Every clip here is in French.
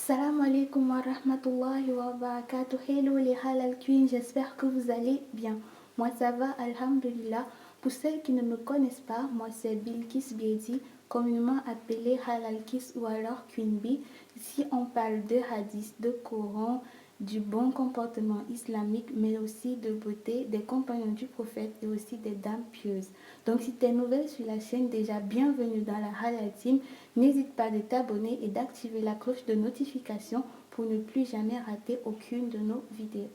Salam alaikum wa rahmatullahi wa barakatuh. Hello les halal queens, j'espère que vous allez bien. Moi ça va, alhamdulillah. Pour celles qui ne me connaissent pas, moi c'est Bilkis Biedi, communément appelée Halal Kiss ou alors Queen Bee. Ici on parle de hadith, de Coran, du bon comportement islamique, mais aussi de beauté, des compagnons du prophète et aussi des dames pieuses. Donc si tu es nouvelle sur la chaîne, déjà bienvenue dans la Halal Team. N'hésite pas de t'abonner et d'activer la cloche de notification pour ne plus jamais rater aucune de nos vidéos.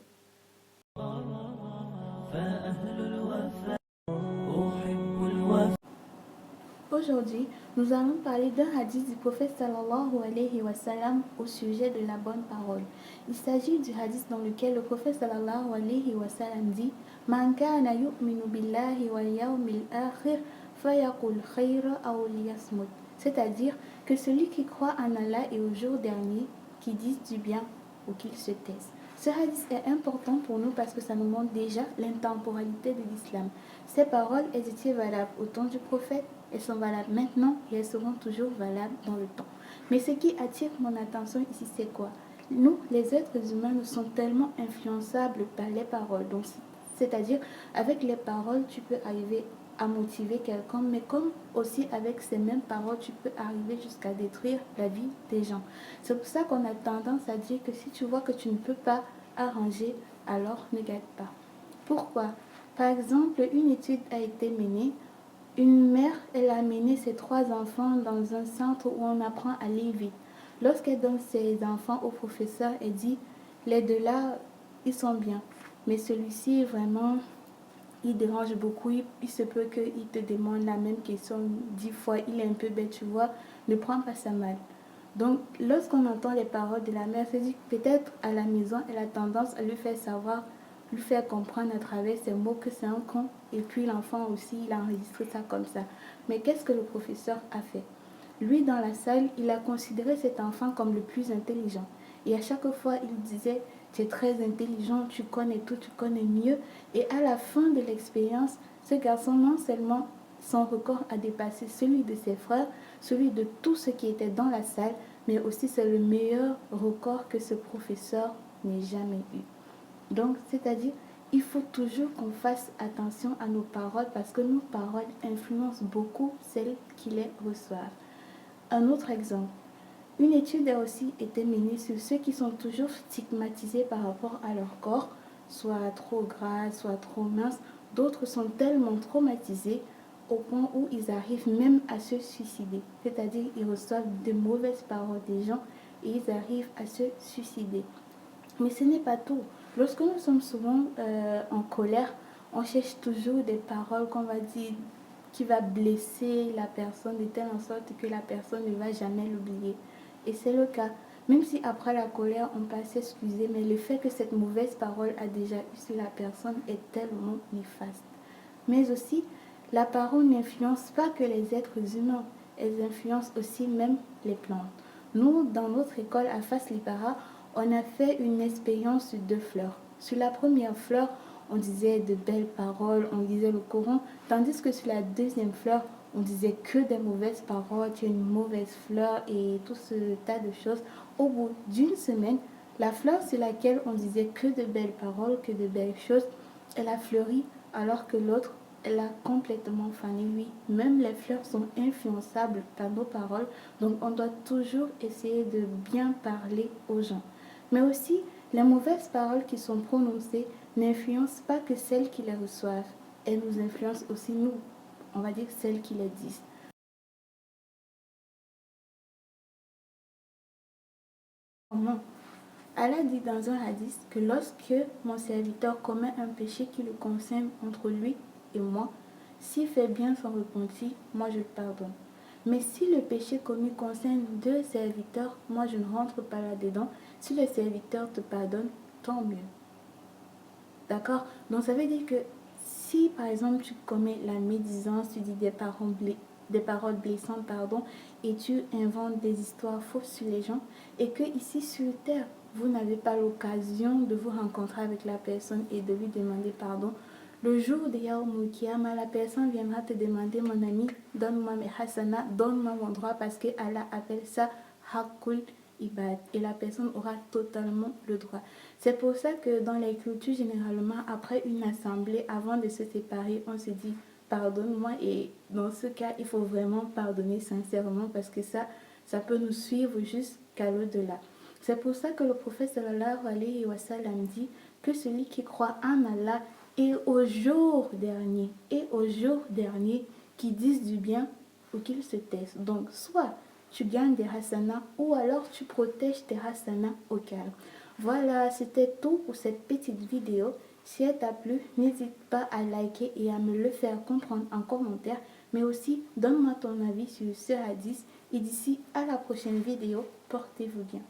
Aujourd'hui, nous allons parler d'un hadith du prophète sallallahu alayhi wa sallam au sujet de la bonne parole. Il s'agit du hadith dans lequel le prophète sallallahu alayhi wa sallam dit Man kana yu'minu billahi wal yawmil akhir fayaqul khayra aw liyasmut. C'est-à-dire que celui qui croit en Allah et au jour dernier, qui dise du bien ou qu'il se taise. Ce hadith est important pour nous parce que ça nous montre déjà l'intemporalité de l'islam. Ces paroles, elles étaient valables au temps du prophète, elles sont valables maintenant et elles seront toujours valables dans le temps. Mais ce qui attire mon attention ici, c'est quoi? Nous, les êtres humains, nous sommes tellement influençables par les paroles. Donc, c'est-à-dire, avec les paroles, tu peux arriver à motiver quelqu'un, mais comme aussi avec ces mêmes paroles, tu peux arriver jusqu'à détruire la vie des gens. C'est pour ça qu'on a tendance à dire que si tu vois que tu ne peux pas arranger, alors ne gâte pas. Pourquoi? Par exemple, une étude a été menée. Une mère, elle a amené ses 3 enfants dans un centre où on apprend à lire vite. Lorsqu'elle donne ses enfants au professeur, elle dit, les deux là, ils sont bien. Mais celui-ci, vraiment, il dérange beaucoup. Il se peut qu'il te demande la même question 10 fois. Il est un peu bête, tu vois. Ne prends pas ça mal. Donc, lorsqu'on entend les paroles de la mère, c'est dit que peut-être à la maison, elle a tendance à lui faire savoir, lui faire comprendre à travers ses mots que c'est un con. Et puis l'enfant aussi, il a enregistré ça comme ça. Mais qu'est-ce que le professeur a fait? Lui, dans la salle, il a considéré cet enfant comme le plus intelligent. Et à chaque fois, il disait, tu es très intelligent, tu connais tout, tu connais mieux. Et à la fin de l'expérience, ce garçon, non seulement son record a dépassé celui de ses frères, celui de tous ceux qui étaient dans la salle, mais aussi c'est le meilleur record que ce professeur n'ait jamais eu. Donc, c'est-à-dire, il faut toujours qu'on fasse attention à nos paroles parce que nos paroles influencent beaucoup celles qui les reçoivent. Un autre exemple, une étude a aussi été menée sur ceux qui sont toujours stigmatisés par rapport à leur corps, soit trop gras, soit trop mince. D'autres sont tellement traumatisés au point où ils arrivent même à se suicider. C'est-à-dire ils reçoivent de mauvaises paroles des gens et ils arrivent à se suicider. Mais ce n'est pas tout. Lorsque nous sommes souvent en colère, on cherche toujours des paroles qu'on va dire qui va blesser la personne de telle en sorte que la personne ne va jamais l'oublier. Et c'est le cas. Même si après la colère, on peut s'excuser, mais le fait que cette mauvaise parole a déjà eu sur la personne est tellement néfaste. Mais aussi, la parole n'influence pas que les êtres humains, elle influence aussi même les plantes. Nous, dans notre école à Fas Libara, on a fait une expérience sur 2 fleurs. Sur la première fleur, on disait de belles paroles, on disait le Coran, tandis que sur la deuxième fleur, on disait que des mauvaises paroles, tu es une mauvaise fleur et tout ce tas de choses. Au bout d'une semaine, la fleur sur laquelle on disait que de belles paroles, que de belles choses, elle a fleuri alors que l'autre, elle a complètement fané. Oui, même les fleurs sont influençables par nos paroles, donc on doit toujours essayer de bien parler aux gens. Mais aussi, les mauvaises paroles qui sont prononcées n'influencent pas que celles qui les reçoivent. Elles nous influencent aussi nous, on va dire celles qui les disent. Comment? Allah dit dans un hadith que lorsque mon serviteur commet un péché qui le concerne entre lui et moi, s'il fait bien son repenti, moi je le pardonne. Mais si le péché commis concerne 2 serviteurs, moi je ne rentre pas là-dedans. Si le serviteur te pardonne, tant mieux. D'accord? Donc ça veut dire que si par exemple tu commets la médisance, tu dis des paroles blessantes, pardon, et tu inventes des histoires fausses sur les gens, et que ici sur terre, vous n'avez pas l'occasion de vous rencontrer avec la personne et de lui demander pardon, le jour de Yaoumul Kiyama, la personne viendra te demander, mon ami, donne-moi mes hasana, donne-moi mon droit, parce que Allah appelle ça Hakul ibad et la personne aura totalement le droit. C'est pour ça que dans les cultures, généralement, après une assemblée, avant de se séparer, on se dit pardonne-moi, et dans ce cas, il faut vraiment pardonner sincèrement parce que ça peut nous suivre jusqu'à l'au-delà. C'est pour ça que le prophète sallallahu alayhi wa sallam dit que celui qui croit en Allah et au jour dernier, qui disent du bien ou qu'ils se taisent. Donc, soit tu gagnes des hasanas ou alors tu protèges tes hasanas au calme. Voilà, c'était tout pour cette petite vidéo. Si elle t'a plu, n'hésite pas à liker et à me le faire comprendre en commentaire. Mais aussi, donne-moi ton avis sur ce hadith. Et d'ici à la prochaine vidéo, portez-vous bien.